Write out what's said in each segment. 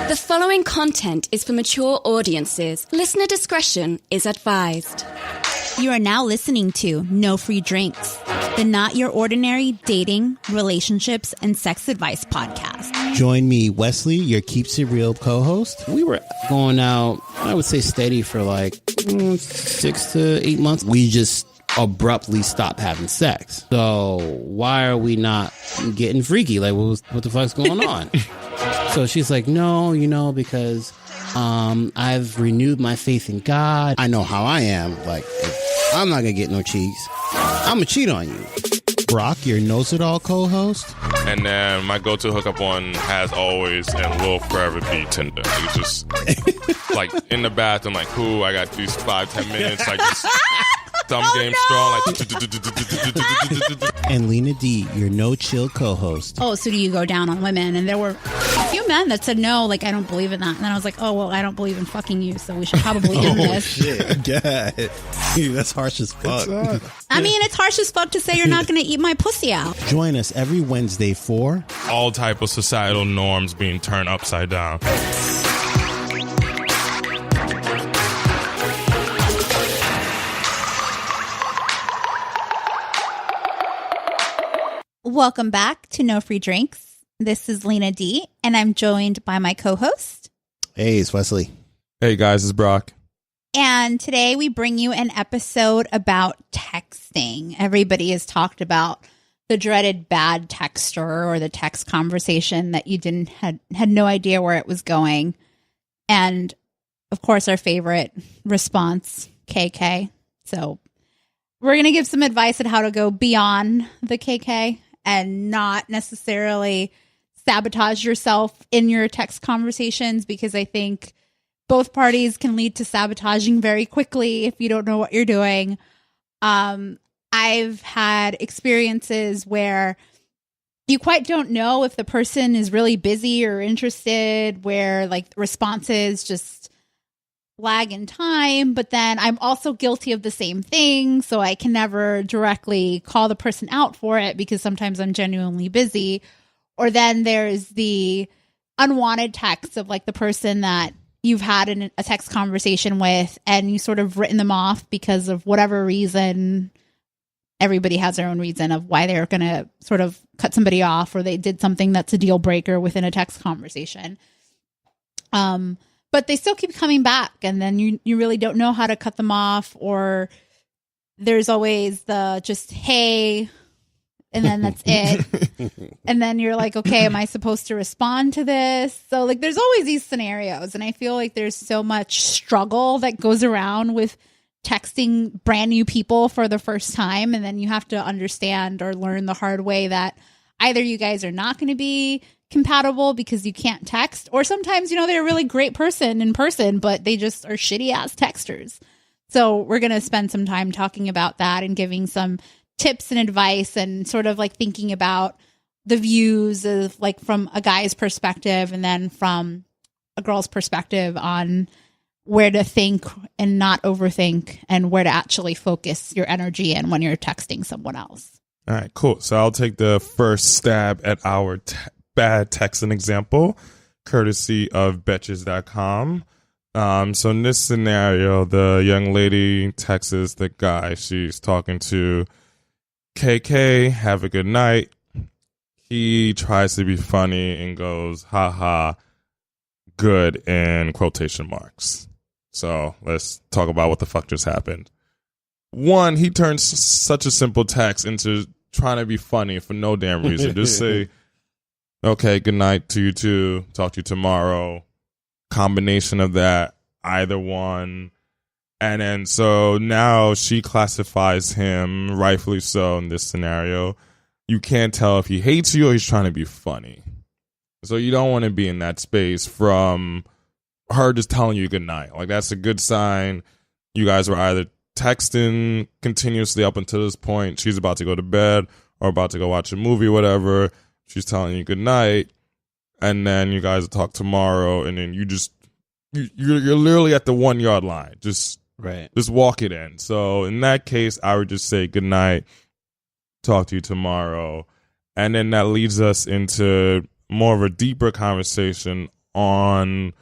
The following content is for mature audiences. Listener discretion is advised. You are now listening to No Free Drinks, the Not Your Ordinary Dating, Relationships, and Sex Advice podcast. Join me, Wesley, your Keeps It Real co-host. We were going out, I would say steady for like 6 to 8 months. We just abruptly stopped having sex. So why are we not getting freaky? Like, what the fuck's going on? So she's like, no, because I've renewed my faith in God. I know how I am. Like, I'm not going to get no cheeks. I'm going to cheat on you. Brock, your Knows-It-All co-host. And then my go-to hookup one, has always and will forever be Tinder. It's just like in the bathroom, like, cool, I got these 5-10 minutes. Like, just thumb game strong. Like, and Lena D, your No Chill co-host. Oh, so do you go down on women? And there were a few men that said, no, like, I don't believe in that. And then I was like, oh, well, I don't believe in fucking you, so we should probably end this. Shit. God. That's harsh as fuck. I mean, it's harsh as fuck to say you're not going to eat my pussy out. Join us every Wednesday for all type of societal norms being turned upside down. Welcome back to No Free Drinks. This is Lena D, and I'm joined by my co-host. Hey, it's Wesley. Hey guys, it's Brock. And today we bring you an episode about texting. Everybody has talked about the dreaded bad texter or the text conversation that you had no idea where it was going. And of course, our favorite response, KK. So we're going to give some advice on how to go beyond the KK and not necessarily sabotage yourself in your text conversations, because I think both parties can lead to sabotaging very quickly if you don't know what you're doing. I've had experiences where you quite don't know if the person is really busy or interested, where like responses just lag in time, but then I'm also guilty of the same thing, so I can never directly call the person out for it because sometimes I'm genuinely busy. Or then there's the unwanted text of like the person that you've had a text conversation with and you sort of written them off because of whatever reason. Everybody has their own reason of why they're going to sort of cut somebody off, or they did something that's a deal breaker within a text conversation. But they still keep coming back, and then you really don't know how to cut them off, or there's always the just, hey, and then that's it. And then you're like, okay, am I supposed to respond to this? So like there's always these scenarios, and I feel like there's so much struggle that goes around with texting brand new people for the first time, and then you have to understand or learn the hard way that either you guys are not going to be compatible because you can't text, or sometimes, they're a really great person in person, but they just are shitty ass texters. So we're going to spend some time talking about that and giving some tips and advice, and sort of like thinking about the views of like from a guy's perspective and then from a girl's perspective on where to think and not overthink, and where to actually focus your energy in when you're texting someone else. All right, cool. So I'll take the first stab at our bad texting example, courtesy of Betches.com. So in this scenario, the young lady texts the guy she's talking to, KK, have a good night. He tries to be funny and goes, haha, good, in quotation marks. So let's talk about what the fuck just happened. One, he turns such a simple text into trying to be funny for no damn reason. Just say, okay, good night to you too. Talk to you tomorrow. Combination of that, either one. And then so now she classifies him, rightfully so in this scenario. You can't tell if he hates you or he's trying to be funny. So you don't want to be in that space from her just telling you good night. Like, that's a good sign. You guys were either texting continuously up until this point. She's about to go to bed or about to go watch a movie, whatever. She's telling you good night. And then you guys will talk tomorrow. And then you're literally at the 1 yard line. Just walk it in. So in that case, I would just say good night. Talk to you tomorrow. And then that leads us into more of a deeper conversation on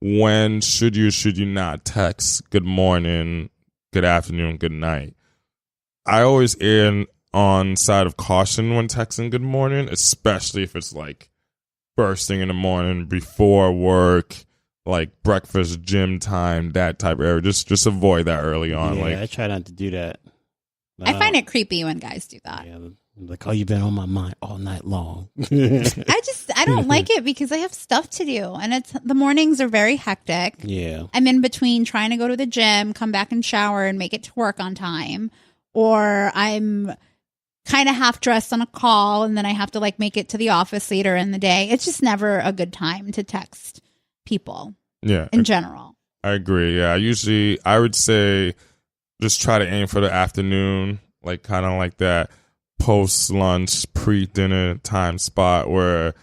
when should you not text good morning, good afternoon, good night. I always err on side of caution when texting good morning, especially if it's like first thing in the morning before work, like breakfast, gym time, that type of area. Just avoid that early on. Yeah, like I try not to do that. I find it creepy when guys do that. Yeah, like, oh, you've been on my mind all night long. I don't like it because I have stuff to do, and the mornings are very hectic. Yeah. I'm in between trying to go to the gym, come back and shower and make it to work on time, or I'm kind of half dressed on a call and then I have to like make it to the office later in the day. It's just never a good time to text people. Yeah. In general. I agree. Yeah. I would say just try to aim for the afternoon, like kind of like that post lunch, pre dinner time spot where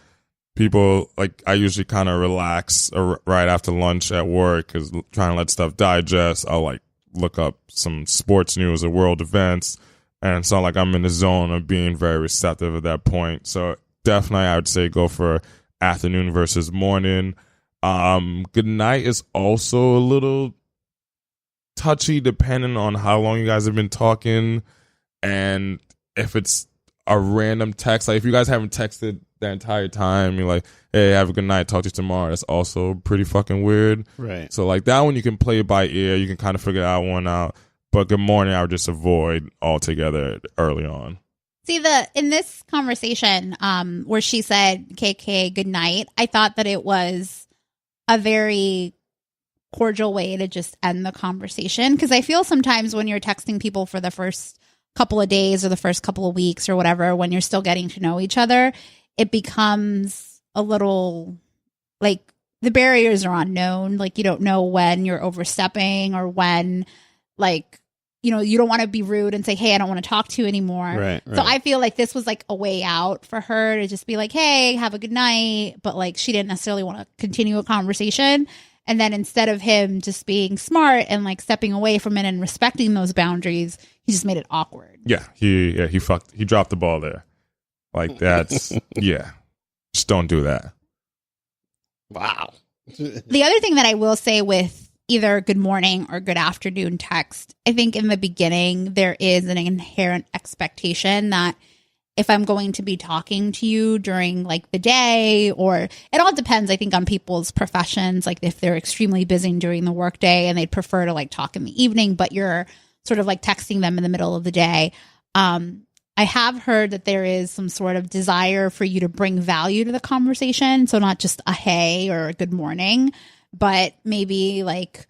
people like I usually kind of relax right after lunch at work because trying to let stuff digest. I'll like look up some sports news or world events. And it's not like I'm in the zone of being very receptive at that point. So definitely I would say go for afternoon versus morning. Good night is also a little touchy depending on how long you guys have been talking and if it's a random text. Like if you guys haven't texted the entire time, you're like, hey, have a good night, talk to you tomorrow. That's also pretty fucking weird. Right. So like that one you can play it by ear. You can kind of figure that one out. But good morning, I would just avoid altogether early on. See, in this conversation where she said, KK, good night, I thought that it was a very cordial way to just end the conversation. Because I feel sometimes when you're texting people for the first couple of days or the first couple of weeks or whatever, when you're still getting to know each other, it becomes a little like the barriers are unknown. Like you don't know when you're overstepping or when like, you know, you don't want to be rude and say, hey, I don't want to talk to you anymore. Right. So I feel like this was like a way out for her to just be like, hey, have a good night. But like, she didn't necessarily want to continue a conversation. And then instead of him just being smart and like stepping away from it and respecting those boundaries, he just made it awkward. Yeah. He dropped the ball there. Like that's, yeah. Just don't do that. Wow. The other thing that I will say with either good morning or good afternoon text, I think in the beginning, there is an inherent expectation that if I'm going to be talking to you during like the day, or it all depends, I think, on people's professions. Like if they're extremely busy during the workday and they'd prefer to like talk in the evening, but you're sort of like texting them in the middle of the day. I have heard that there is some sort of desire for you to bring value to the conversation. So not just a hey or a good morning, but maybe like,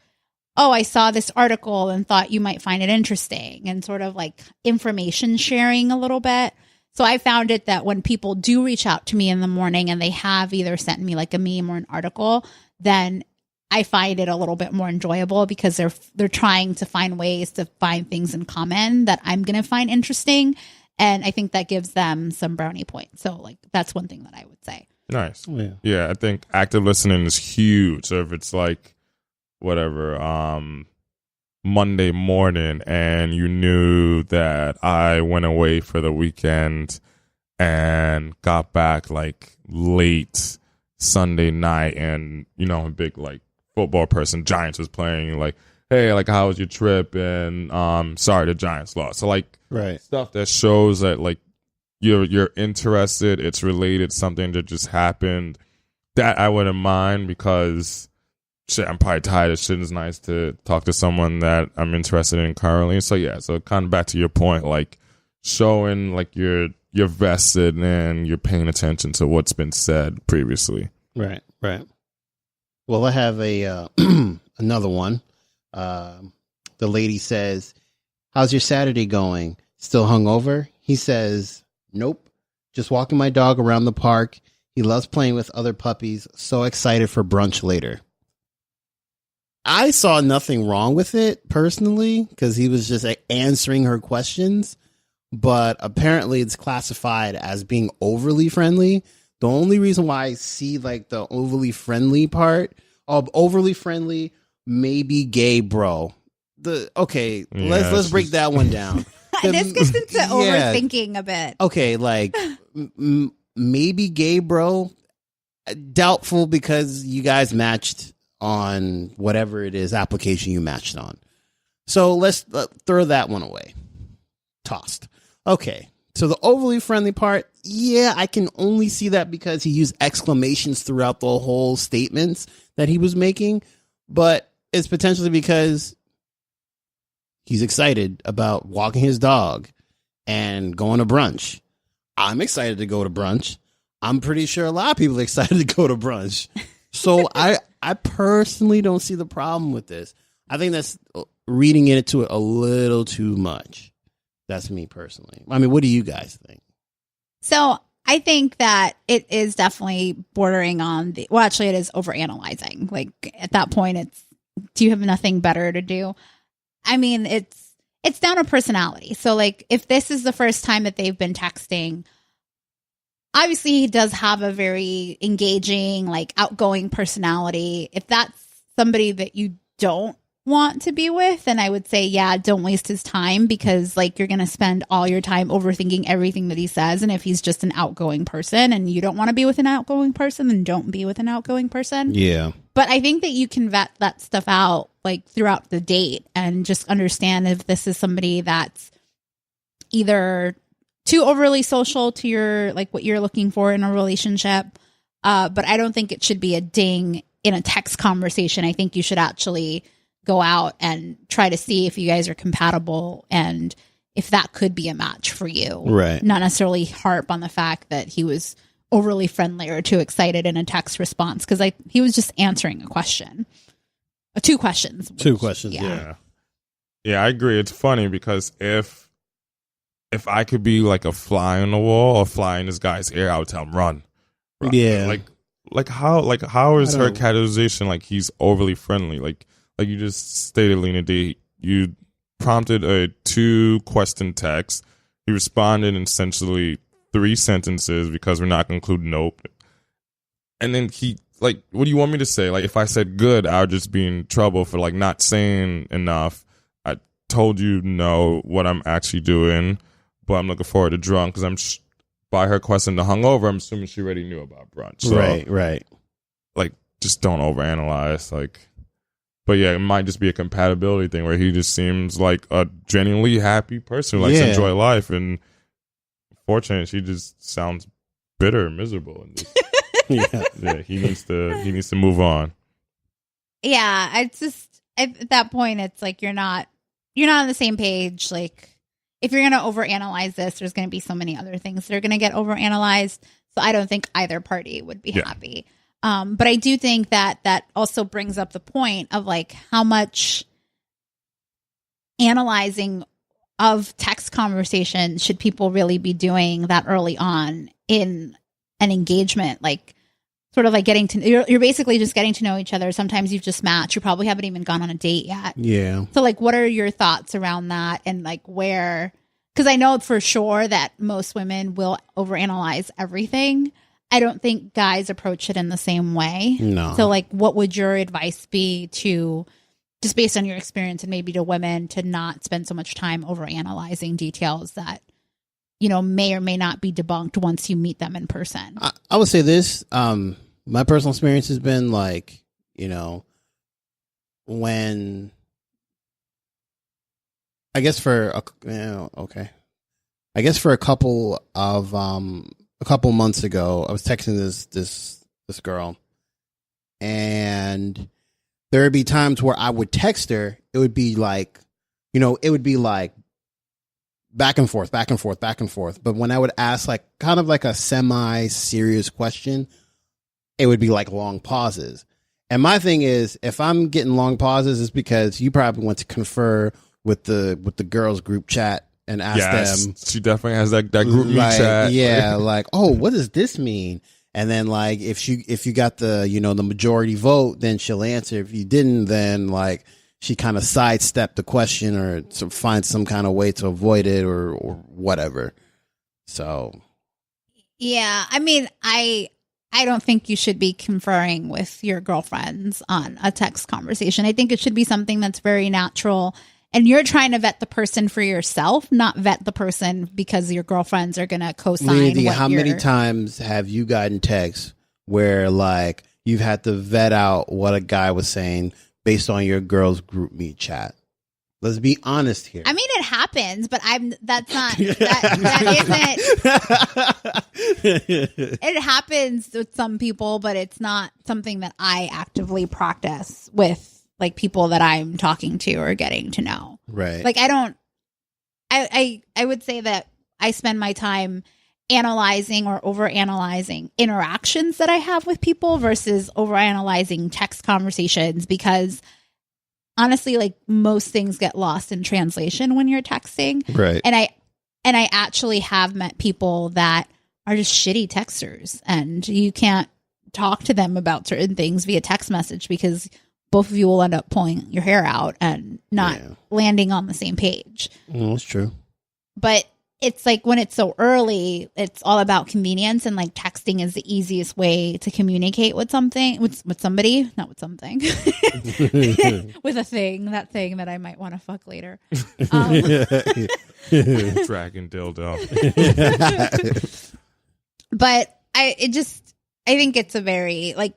oh, I saw this article and thought you might find it interesting, and sort of like information sharing a little bit. So I found it that when people do reach out to me in the morning and they have either sent me like a meme or an article, then I find it a little bit more enjoyable because they're trying to find ways to find things in common that I'm going to find interesting. And I think that gives them some brownie points. So like that's one thing that I would say. Nice. Yeah, I think active listening is huge. So if it's like whatever, Monday morning and you knew that I went away for the weekend and got back like late Sunday night and, you know, I'm a big like football person, Giants was playing, like, hey, like how was your trip? And sorry the Giants lost. So like stuff that shows that like you're interested, it's related, something that just happened, that I wouldn't mind because shit, I'm probably tired of shit. It's nice to talk to someone that I'm interested in currently. So yeah, so kind of back to your point, like showing like you're vested and you're paying attention to what's been said previously. Right. Well, I have a another one. The lady says, how's your Saturday going? Still hungover? He says, nope. Just walking my dog around the park. He loves playing with other puppies. So excited for brunch later. I saw nothing wrong with it personally because he was just answering her questions. But apparently it's classified as being overly friendly. The only reason why I see like the overly friendly part of overly friendly, maybe gay bro. Let's break that one down. This gets into overthinking a bit. Okay, like maybe gay bro. Doubtful because you guys matched on whatever it is application you matched on. So let's throw that one away. Tossed. Okay. So the overly friendly part, yeah, I can only see that because he used exclamations throughout the whole statements that he was making, but it's potentially because he's excited about walking his dog and going to brunch. I'm excited to go to brunch. I'm pretty sure a lot of people are excited to go to brunch. So I personally don't see the problem with this. I think that's reading into it a little too much. That's me personally. I mean, what do you guys think? So I think that it is definitely bordering on well, actually it is overanalyzing. Like at that point, do you have nothing better to do? I mean, it's down to personality. So like if this is the first time that they've been texting, obviously he does have a very engaging, like outgoing personality. If that's somebody that you don't want to be with, then I would say, yeah, don't waste his time, because like you're going to spend all your time overthinking everything that he says. And if he's just an outgoing person and you don't want to be with an outgoing person, then don't be with an outgoing person. Yeah. But I think that you can vet that stuff out like throughout the date and just understand if this is somebody that's either too overly social to your, like what you're looking for in a relationship. But I don't think it should be a ding in a text conversation. I think you should actually go out and try to see if you guys are compatible and if that could be a match for you. Right. Not necessarily harp on the fact that he was overly friendly or too excited in a text response, because he was just answering a question. Two questions. Yeah. Yeah, I agree. It's funny because if I could be like a fly on the wall or fly in this guy's ear, I would tell him run. Yeah. Like how is her categorization like he's overly friendly? Like you just stated, Lena D, you prompted a 2-question text. He responded in essentially 3 sentences because we're not going to include nope. And then he, like, what do you want me to say? Like, if I said good, I would just be in trouble for, like, not saying enough. I told you no, what I'm actually doing, but I'm looking forward to drunk because by her question to hungover, I'm assuming she already knew about brunch. So, right. Like, just don't overanalyze, like. But yeah, it might just be a compatibility thing where he just seems like a genuinely happy person who likes to enjoy life. And fortunately, she just sounds bitter and miserable. And just, he needs to move on. Yeah, it's just at that point, it's like you're not on the same page. Like if you're going to overanalyze this, there's going to be so many other things that are going to get overanalyzed. So I don't think either party would be happy. But I do think that also brings up the point of like how much analyzing of text conversation should people really be doing that early on in an engagement? Like sort of like you're basically just getting to know each other. Sometimes you've just matched. You probably haven't even gone on a date yet. Yeah. So like, what are your thoughts around that? And like because I know for sure that most women will overanalyze everything. I don't think guys approach it in the same way. No. So like, what would your advice be to, just based on your experience and maybe to women, to not spend so much time overanalyzing details that, you know, may or may not be debunked once you meet them in person? I would say this, my personal experience has been like, you know, when I guess for a couple months ago, I was texting this girl, and there would be times where I would text her. It would be like, you know, back and forth. But when I would ask like kind of like a semi-serious question, it would be like long pauses. And my thing is, if I'm getting long pauses, it's because you probably want to confer with the girls group chat and ask them. She definitely has that group chat. Yeah, like, oh, what does this mean? And then like if you got the, you know, the majority vote, then she'll answer. If you didn't, then like she kind of sidestepped the question or to find some kind of way to avoid it or whatever. So yeah, I mean, I don't think you should be conferring with your girlfriends on a text conversation. I think it should be something that's very natural. And you're trying to vet the person for yourself, not vet the person because your girlfriends are going to co-sign. How many times have you gotten texts where like you've had to vet out what a guy was saying based on your girls group meet chat? Let's be honest here. I mean, it happens, but that's not, that isn't, it happens with some people, but it's not something that I actively practice with like people that I'm talking to or getting to know. Right. Like I would say that I spend my time analyzing or overanalyzing interactions that I have with people versus overanalyzing text conversations, because honestly, like most things get lost in translation when you're texting. Right. And I actually have met people that are just shitty texters, and you can't talk to them about certain things via text message because both of you will end up pulling your hair out and not landing on the same page. That's true. But it's like when it's so early, it's all about convenience, and like texting is the easiest way to communicate with something, with somebody, not with something, with that thing that I might want to fuck later. Dragon dildo. But I think it's a very, like,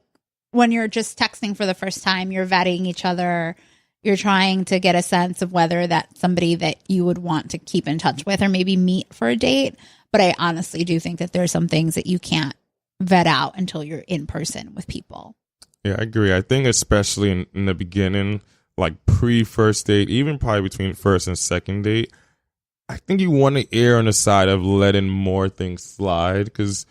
when you're just texting for the first time, you're vetting each other. You're trying to get a sense of whether that's somebody that you would want to keep in touch with or maybe meet for a date. But I honestly do think that there's some things that you can't vet out until you're in person with people. Yeah, I agree. I think especially in the beginning, like pre-first date, even probably between first and second date, I think you want to err on the side of letting more things slide, because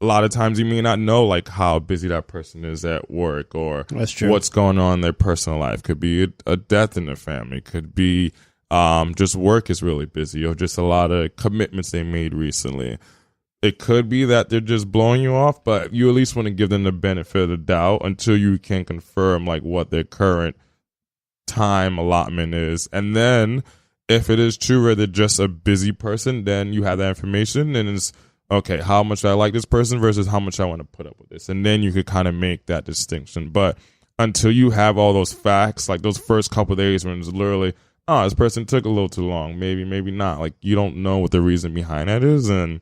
a lot of times you may not know like how busy that person is at work, or That's true. what's going on in their personal life. Could be a death in the family. Could be just work is really busy, or just a lot of commitments they made recently. It could be that they're just blowing you off, but you at least want to give them the benefit of the doubt until you can confirm like what their current time allotment is. And then if it is true where they're just a busy person, then you have that information, and it's okay, how much I like this person versus how much I want to put up with this. And then you could kind of make that distinction. But until you have all those facts, like those first couple of days when it's literally, oh, this person took a little too long, maybe not. Like, you don't know what the reason behind that is. And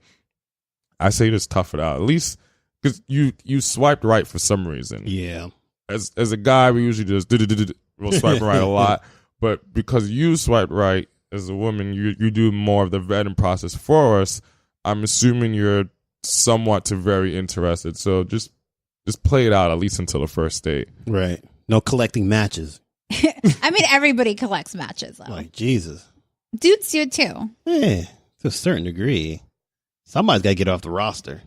I say just tough it out, at least because you swiped right for some reason. Yeah. As a guy, we usually just we'll swipe right a lot. But because you swiped right as a woman, you do more of the vetting process for us. I'm assuming you're somewhat to very interested. So just play it out at least until the first date. Right. No collecting matches. I mean, everybody collects matches, though. Like, Jesus. Dudes do it too. Yeah, to a certain degree. Somebody's got to get off the roster.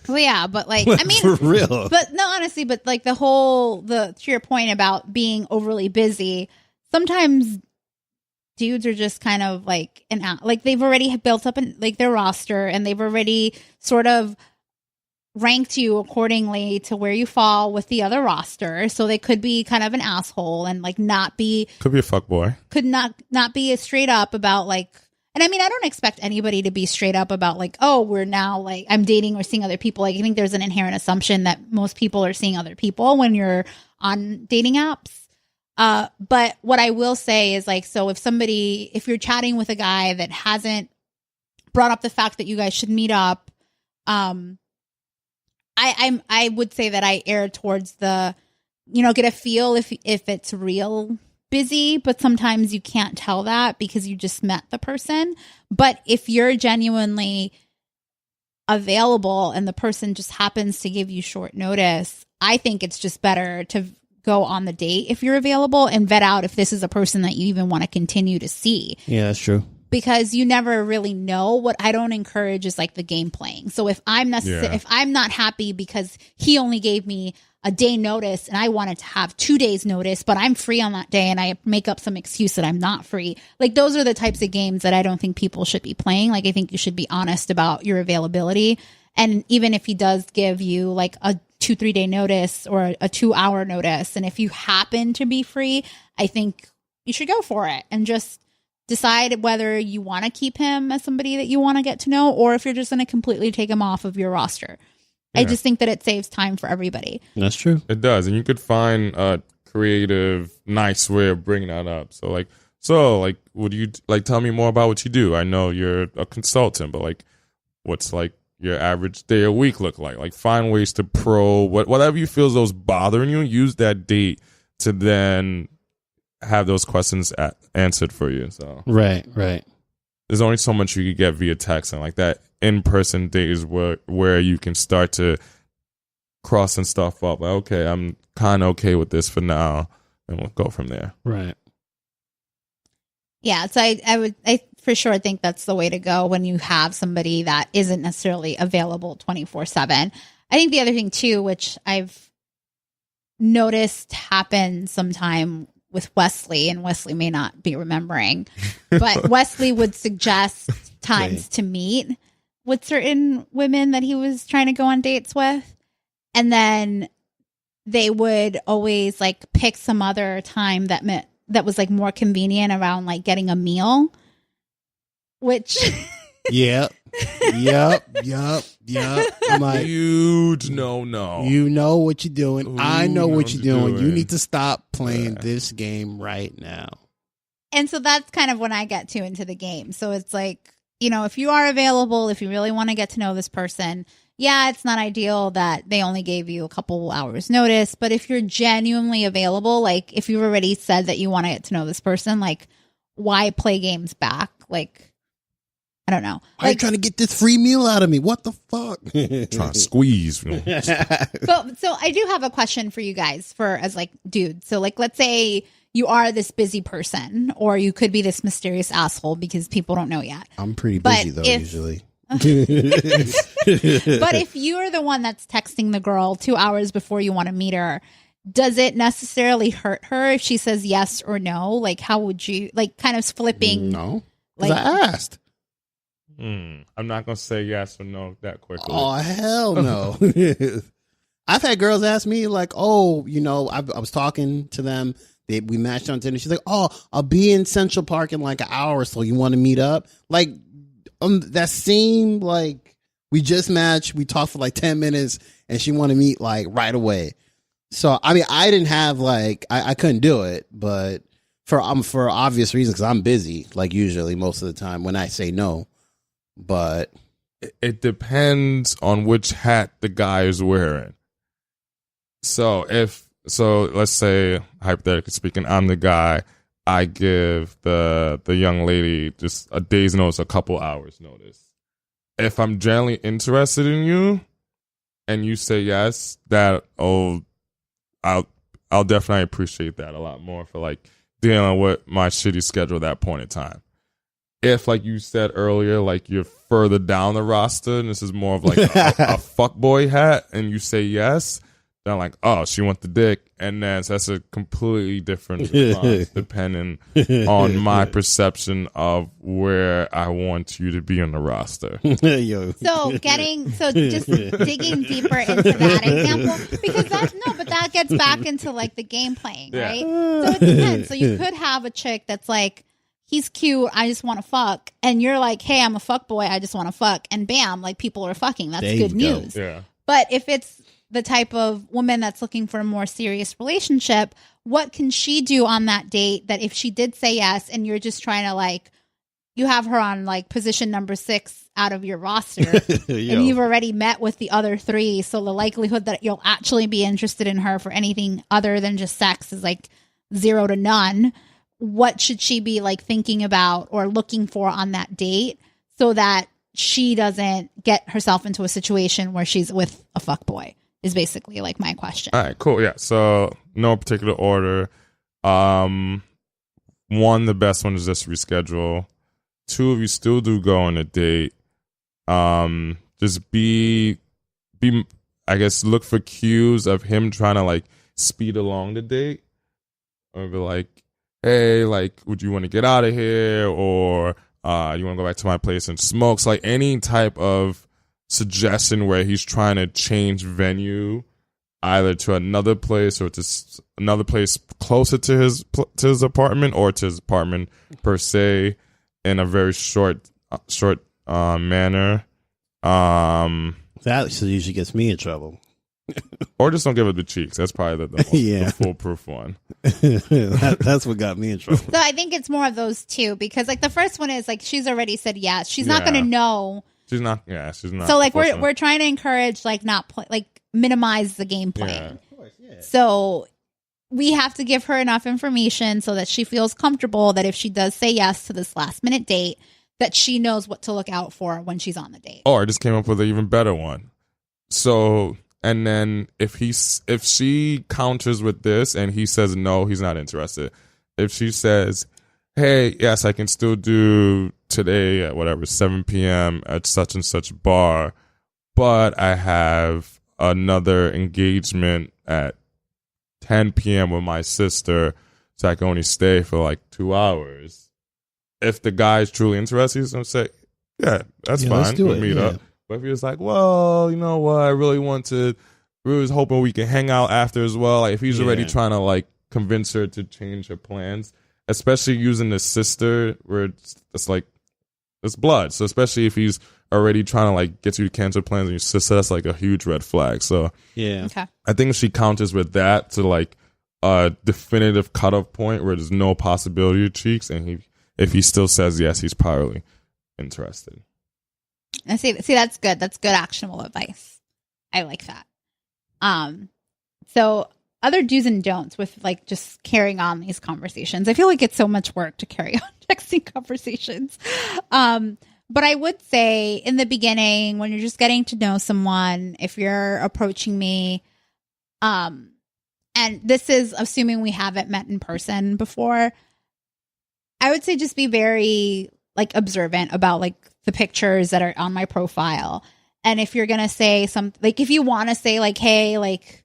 Well, yeah, but like, I mean, for real. But no, honestly, but like to your point about being overly busy, sometimes dudes are just kind of like like they've already built up like their roster, and they've already sort of ranked you accordingly to where you fall with the other roster. So they could be kind of an asshole and like could be a fuckboy. Could not be as straight up about like, and I mean, I don't expect anybody to be straight up about like, oh, we're now like I'm dating or seeing other people. Like, I think there's an inherent assumption that most people are seeing other people when you're on dating apps. But what I will say is like, so if you're chatting with a guy that hasn't brought up the fact that you guys should meet up, I would say that I err towards the, get a feel if it's real busy, but sometimes you can't tell that because you just met the person. But if you're genuinely available and the person just happens to give you short notice, I think it's just better to go on the date if you're available and vet out if this is a person that you even want to continue to see. Yeah, that's true. Because you never really know. What I don't encourage is like the game playing. So if I'm if I'm not happy because he only gave me a day notice and I wanted to have 2 days notice, but I'm free on that day and I make up some excuse that I'm not free. Like, those are the types of games that I don't think people should be playing. Like, I think you should be honest about your availability. And even if he does give you like a 2-3 day notice or a 2-hour notice, and if you happen to be free, I think you should go for it and just decide whether you want to keep him as somebody that you want to get to know, or if you're just going to completely take him off of your roster. Yeah. I just think that it saves time for everybody. That's true. It does. And you could find a creative, nice way of bringing that up. So would you like tell me more about what you do? I know you're a consultant, but like, what's like your average day a week look like? Like, find ways to whatever you feel those bothering you, use that date to then have those questions answered for you. So Right. there's only so much you can get via text, and like that in-person date is where you can start to crossing stuff up. Like, okay, I'm kind of okay with this for now, and we'll go from there. Right. Yeah, so I for sure think that's the way to go when you have somebody that isn't necessarily available 24/7. I think the other thing too, which I've noticed happen sometime with Wesley, and Wesley may not be remembering, but Wesley would suggest times to meet with certain women that he was trying to go on dates with, and then they would always like pick some other time that was like more convenient around like getting a meal, which Yep. I'm like, Huge no. you know what you're doing. Ooh, I know what you're doing. You doing. need to stop playing this game right now. and so that's kind of when I get too into the game. So it's like, you know, if you are available, if you really want to get to know this person, yeah, it's not ideal that they only gave you a couple hours notice, but if you're genuinely available, like if you've already said that you want to get to know this person, like why play games back? Like, I don't know. Why are you trying to get this free meal out of me? What the fuck? Trying to squeeze. So I do have a question for you guys as like dudes. So like, let's say you are this busy person, or you could be this mysterious asshole because people don't know yet. I'm pretty But busy though, if- usually. But if you're the one that's texting the girl 2 hours before you want to meet her, does it necessarily hurt her if she says yes or no? Like, how would you, like, kind of flipping? No. 'Cause Like, I asked. I'm not gonna say yes or no that quickly. Oh, hell no. I've had girls ask me, like, oh, you know, I was talking to them. We matched on Tinder. She's like, oh, I'll be in Central Park in like an hour or so. You want to meet up? Like, that seemed like we just matched. We talked for like 10 minutes and she wanted to meet like right away. So, I mean, I didn't have like, I couldn't do it, but for obvious reasons, because I'm busy, like usually most of the time when I say no. But it depends on which hat the guy is wearing. So let's say, hypothetically speaking, I'm the guy. I give the young lady just a day's notice, a couple hours notice. If I'm genuinely interested in you, and you say yes, I'll definitely appreciate that a lot more for like dealing with my shitty schedule at that point in time. If, like you said earlier, like you're further down the roster and this is more of like a fuckboy hat, and you say yes, then I'm like, oh, she wants the dick, and then that's a completely different response depending on my perception of where I want you to be on the roster. Yo. So just digging deeper into that example, because that gets back into like the game playing, Yeah. right? So it depends. So you could have a chick that's like, he's cute, I just want to fuck, and you're like, hey, I'm a fuck boy, I just want to fuck, and bam, like people are fucking. That's There good you go. news. Yeah. But if it's the type of woman that's looking for a more serious relationship, what can she do on that date that if she did say yes and you're just trying to like, you have her on like position number 6 out of your roster and you've already met with the other 3, so the likelihood that you'll actually be interested in her for anything other than just sex is like 0 to none. What should she be like thinking about or looking for on that date so that she doesn't get herself into a situation where she's with a fuckboy? Is basically like my question. All right, cool. Yeah. So no particular order. 1, the best one is just reschedule. 2, if you still do go on a date, just be I guess look for cues of him trying to like speed along the date, or be like, hey, like, would you want to get out of here, or you want to go back to my place and smoke? So like any type of suggestion where he's trying to change venue either to another place or to another place closer to his apartment or to his apartment per se in a very short manner. That usually gets me in trouble. Or just don't give it the cheeks. That's probably the most the foolproof one. That's what got me in trouble. So I think it's more of those two, because like the first one is like she's already said yes. She's not going to know She's not. Yeah, she's not. So like we're trying to encourage like not play, like minimize the game playing. Of course, yeah. So we have to give her enough information so that she feels comfortable that if she does say yes to this last minute date, that she knows what to look out for when she's on the date. Or I just came up with an even better one. So, and then if she counters with this and he says no, he's not interested. If she says, hey, yes, I can still do today at whatever 7 p.m. at such and such bar, but I have another engagement at 10 p.m. with my sister, so I can only stay for like 2 hours. If the guy's truly interested, he's gonna say, yeah, that's fine. Let's do we'll it. meet Yeah. up. But if he was like, well, you know what, I really was hoping we can hang out after as well. Like if he's already trying to like convince her to change her plans, especially using the sister where it's like, it's blood. So especially if he's already trying to like get you to cancel plans on your sister, that's like a huge red flag. So Yeah. Okay. I think she counters with that to like a definitive cutoff point where there's no possibility of cheeks, and if he still says yes, he's probably interested. I see, that's good. That's good actionable advice. I like that. So other do's and don'ts with like just carrying on these conversations. I feel like it's so much work to carry on texting conversations. But I would say in the beginning, when you're just getting to know someone, if you're approaching me, and this is assuming we haven't met in person before, I would say just be very like observant about like the pictures that are on my profile. And if you're going to say something, like if you want to say like, hey, like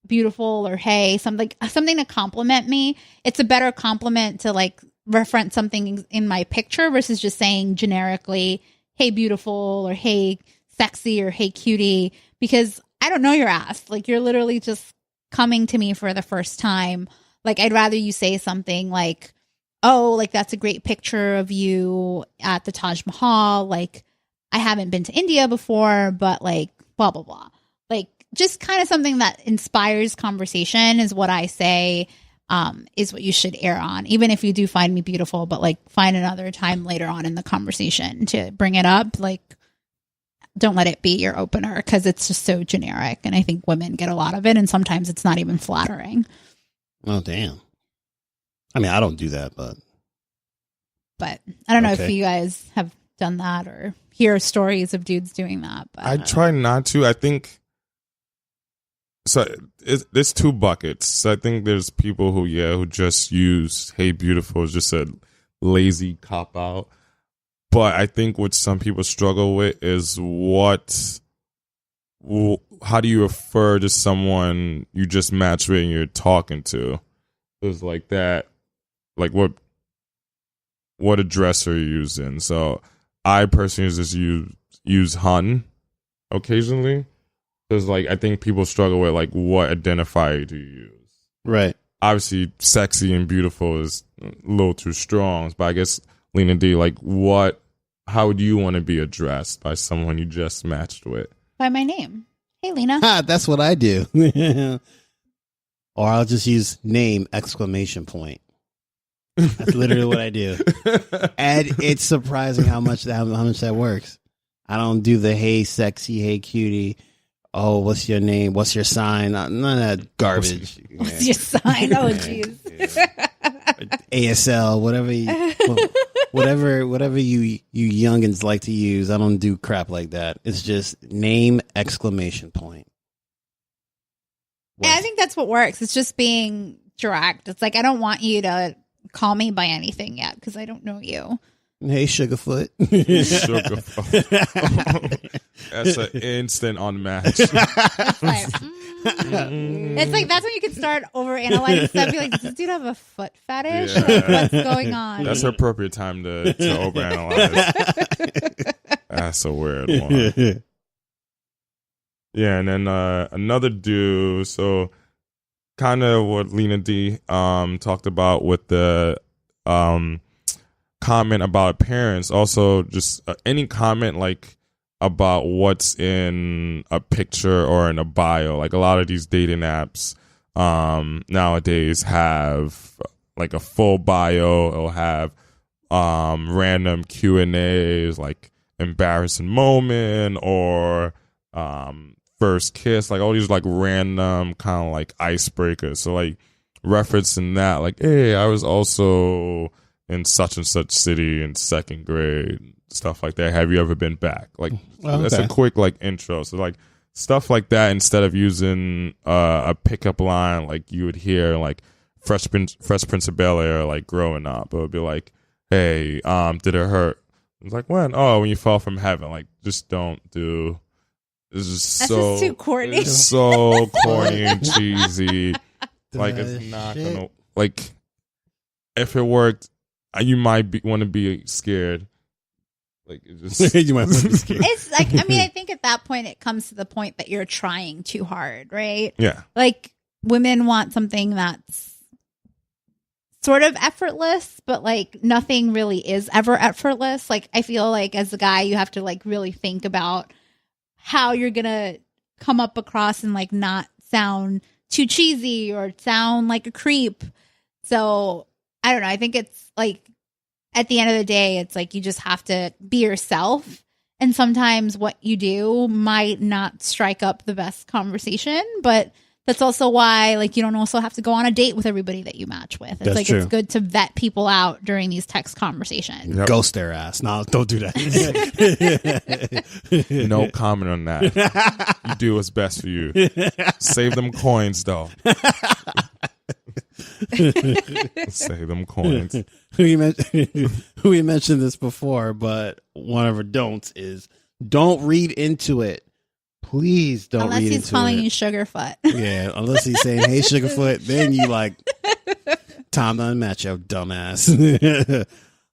beautiful, or hey, something to compliment me, it's a better compliment to like reference something in my picture versus just saying generically, hey, beautiful, or hey, sexy, or hey, cutie, because I don't know your ass. Like you're literally just coming to me for the first time. Like I'd rather you say something like, oh, like that's a great picture of you at the Taj Mahal. Like I haven't been to India before, but like blah, blah, blah. Like just kind of something that inspires conversation is what I say, is what you should err on. Even if you do find me beautiful, but like find another time later on in the conversation to bring it up. Like don't let it be your opener because it's just so generic. And I think women get a lot of it. And sometimes it's not even flattering. Oh, damn. I mean, I don't do that, but I don't know Okay. if you guys have done that or hear stories of dudes doing that. But I try not to. I think so. There's two buckets. So I think there's people who just use "Hey, beautiful" as just a lazy cop out. But I think what some people struggle with is how do you refer to someone you just matched with and you're talking to? It's like that. Like what address are you using? So I personally just use hun occasionally. Because like I think people struggle with like what identifier do you use? right. Obviously, sexy and beautiful is a little too strong. But I guess Lena D, like how would you want to be addressed by someone you just matched with? by my name. Hey, Lena. That's what I do. Or I'll just use name ! That's literally what I do. And it's surprising how much that works. I don't do the hey sexy, hey cutie. Oh, what's your name? What's your sign? None of that garbage. What's your sign? Oh, jeez. ASL, whatever you youngins like to use. I don't do crap like that. It's just name ! And I think that's what works. It's just being direct. It's like, I don't want you to call me by anything yet because I don't know you. Hey, Sugarfoot. That's an instant unmatch. It's like that's when you can start overanalyzing stuff. Be like, does this dude have a foot fetish? Yeah. Like, what's going on? That's an appropriate time to overanalyze. That's a weird one. Yeah, and then another dude. So kind of what Lena D talked about with the comment about appearance. Also, just any comment like about what's in a picture or in a bio. Like a lot of these dating apps nowadays have like a full bio. It'll have random Q&As. Like embarrassing moment or first kiss, like all these like random kind of like icebreakers. So like referencing that, like, hey, I was also in such and such city in second grade, stuff like that. Have you ever been back? Like that's a quick like intro. So like stuff like that instead of using a pickup line like you would hear like Fresh Prince of Bel-Air like growing up. It would be like, hey, did it hurt? It's like, when? Oh, when you fall from heaven. Like, just don't do. It's just That's so just too corny. It's so corny and cheesy. Like, it's not gonna, like, if it worked, you might want to be scared. Like, it just You might want to be scared. It's like, I mean, I think at that point it comes to the point that you're trying too hard, right? Yeah. Like, women want something that's sort of effortless, but like nothing really is ever effortless. Like, I feel like as a guy, you have to like really think about how you're gonna come up across and like not sound too cheesy or sound like a creep. So I don't know. I think it's like at the end of the day, it's like you just have to be yourself. And sometimes what you do might not strike up the best conversation, but that's also why, like, you don't also have to go on a date with everybody that you match with. It's That's like true. It's good to vet people out during these text conversations. Yep. Ghost their ass. No, don't do that. No comment on that. You do what's best for you. Save them coins, though. Save them coins. We mentioned this before, but one of our don'ts is don't read into it. Please don't Unless read he's into calling it. you Sugarfoot. Yeah, unless he's saying, hey, Sugarfoot, then you like, time to unmatch your dumbass.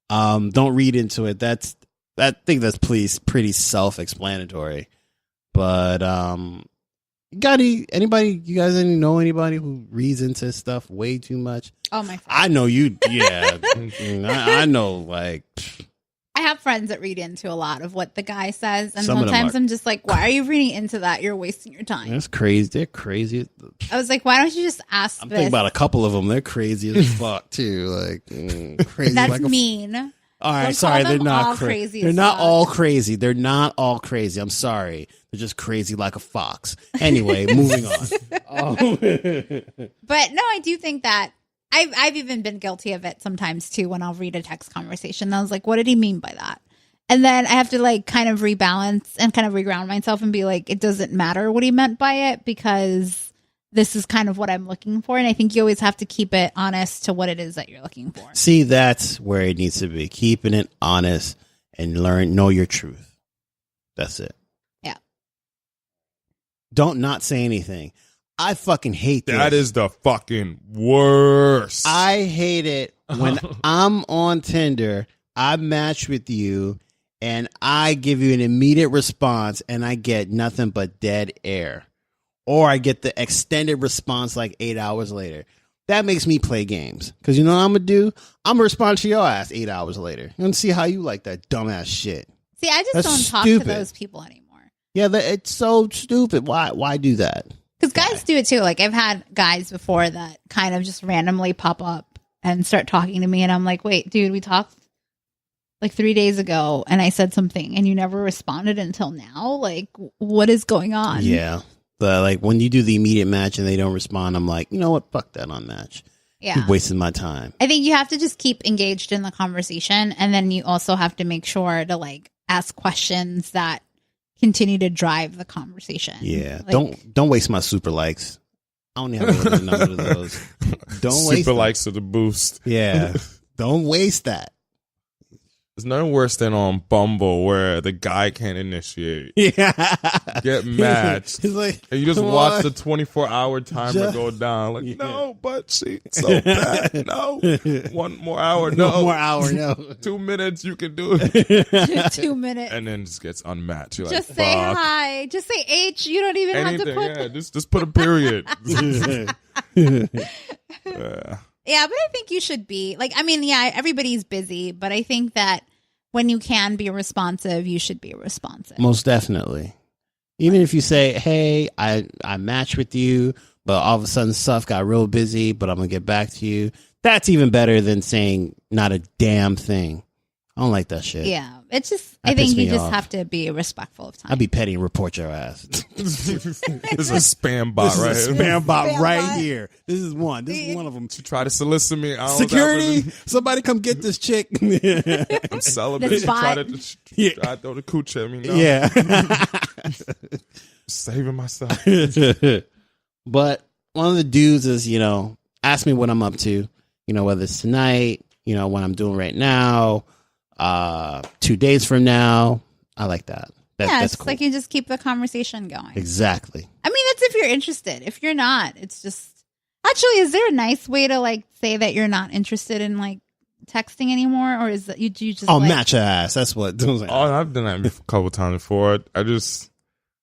Don't read into it. I think that's pretty self-explanatory. But you guys know anybody who reads into stuff way too much? Oh, my friend. I know you, yeah. I know, like... I have friends that read into a lot of what the guy says, and Some of them sometimes are- I'm just like, why are you reading into that? You're wasting your time. That's crazy. They're crazy. I was like, why don't you just ask I'm this? thinking about a couple of them. They're crazy as fuck, too. Like, crazy. That's like mean. All Don't right, sorry, call they're them not all crazy. crazy They're as not fuck. all crazy. They're not all crazy. I'm sorry. They're just crazy like a fox. Anyway, moving on. But no, I do think that I've even been guilty of it sometimes too when I'll read a text conversation. I was like, what did he mean by that? And then I have to like kind of rebalance and kind of reground myself and be like, it doesn't matter what he meant by it because this is kind of what I'm looking for. And I think you always have to keep it honest to what it is that you're looking for. See, that's where it needs to be. Keeping it honest and know your truth. That's it. Yeah. Don't not say anything. I fucking hate this. That is the fucking worst. I hate it when I'm on Tinder, I match with you, and I give you an immediate response, and I get nothing but dead air. Or I get the extended response like 8 hours later. That makes me play games. Because you know what I'm going to do? I'm going to respond to your ass 8 hours later. And see how you like that dumbass shit. See, I just That's don't talk stupid. to those people anymore. Yeah, it's so stupid. Why do that? Because guys do it too. Like I've had guys before that kind of just randomly pop up and start talking to me. And I'm like, wait, dude, we talked like 3 days ago and I said something and you never responded until now. Like, what is going on? Yeah. But like when you do the immediate match and they don't respond, I'm like, you know what? Fuck that unmatch. Yeah. You've wasted my time. I think you have to just keep engaged in the conversation. And then you also have to make sure to like ask questions that continue to drive the conversation. Yeah. Like, Don't waste my super likes. I only have a number of those. Don't waste Super them. likes to the boost. Yeah. Don't waste that. There's nothing worse than on Bumble where the guy can't initiate. Yeah. Get matched. He's like, And you just come watch on. the 24-hour timer Just- go down. Like, Yeah. no, but she's so bad. No. 1 more hour. No. No more hour, no. 2 minutes, you can do it. 2 minutes. And then just gets unmatched. You're Just like, say fuck. hi. Just say H. You don't even Anything, have to put. yeah. Just put a period. Yeah. Yeah, but I think you should be like. I mean, yeah, everybody's busy, but I think that when you can be responsive, you should be responsive. Most definitely. Even if you say, hey, I matched with you, but all of a sudden stuff got real busy, but I'm going to get back to you. That's even better than saying not a damn thing. I don't like that shit. Yeah. It's just, That I think pissed you me just off. have to be respectful of time. I'd be petty and report your ass. This is a spam bot, This right? is a here. spam bot Spam right bot. here. This is one. This is one of them. To try to solicit me. I don't Security, know somebody come get this chick. I'm celibate. This She tried bot. to Yeah. try to throw the cooch at me. No. Yeah. Saving myself. But one of the dudes is, ask me what I'm up to, whether it's tonight, what I'm doing right now, 2 days from now. I like that. That's it's cool. like you just keep the conversation going. Exactly. I mean, that's if you're interested. If you're not, it's just, actually, is there a nice way to like say that you're not interested in like texting anymore? Or is that you just Match her ass. That's what. Oh, I've done that a couple times before.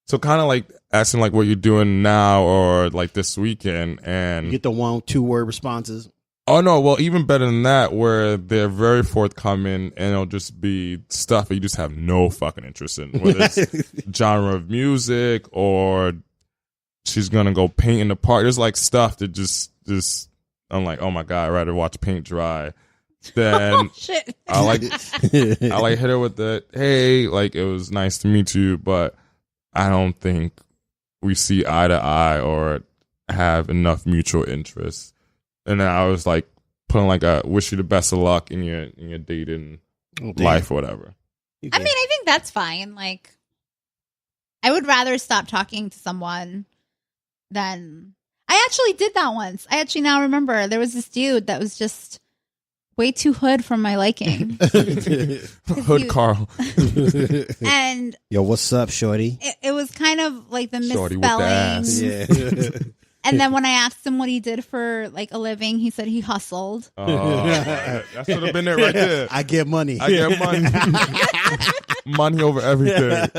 So kind of like asking like what you're doing now or like this weekend, and You get the 1-2 word responses. oh no, well even better than that, where they're very forthcoming and it'll just be stuff that you just have no fucking interest in, whether it's genre of music or she's gonna go paint in the park. There's like stuff that just I'm like, oh my god, I'd rather watch paint dry. Then shit. I like hit her with the hey, like it was nice to meet you, but I don't think we see eye to eye or have enough mutual interest. And then I was like putting like a wish you the best of luck in your dating life or whatever. I mean, I think that's fine. Like, I would rather stop talking to someone than. I actually did that once. I actually now remember there was this dude that was just way too hood for my liking. Hood Carl. And Yo, what's up, shorty? it was kind of like the Shorty with the ass. misspellings. Yeah. And then when I asked him what he did for like a living, he said he hustled. That should have been there right there. I get money. I get money. Money over everything.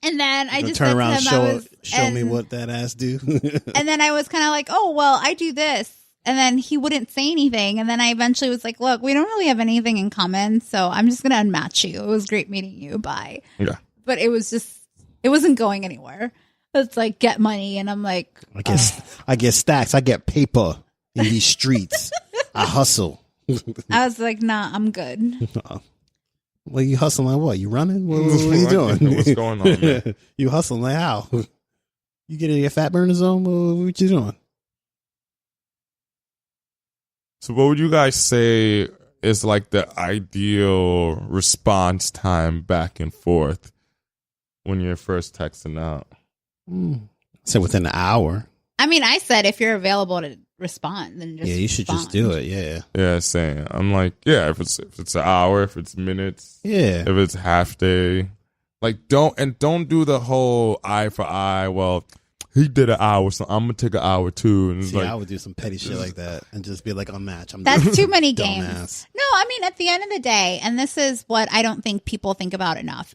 And then I just turn said around, to him, show me what that ass do. And then I was kind of like, oh, well, I do this. And then he wouldn't say anything. And then I eventually was like, look, we don't really have anything in common. So I'm just going to unmatch you. It was great meeting you. Bye. Yeah. But it wasn't going anywhere. It's like, get money. And I'm like, I get stacks. I get paper in these streets. I hustle. I was like, nah, I'm good. Well, you hustling like what? You running? What are you doing? What's going on, man? You hustling like how? You getting your fat burner zone? What you doing? So what would you guys say is like the ideal response time back and forth when you're first texting out? So within an hour. I mean, I said if you're available to respond, then just You should just do it. Yeah. Yeah, same. I'm like, yeah, if it's an hour, if it's minutes, Yeah. if it's half day, like don't do the whole eye for eye. Well, he did an hour, so I'm gonna take an hour too. And it's See, like, I would do some petty shit like that and just be like, unmatched. That's too many games. Dumbass. No, I mean, at the end of the day, and this is what I don't think people think about enough.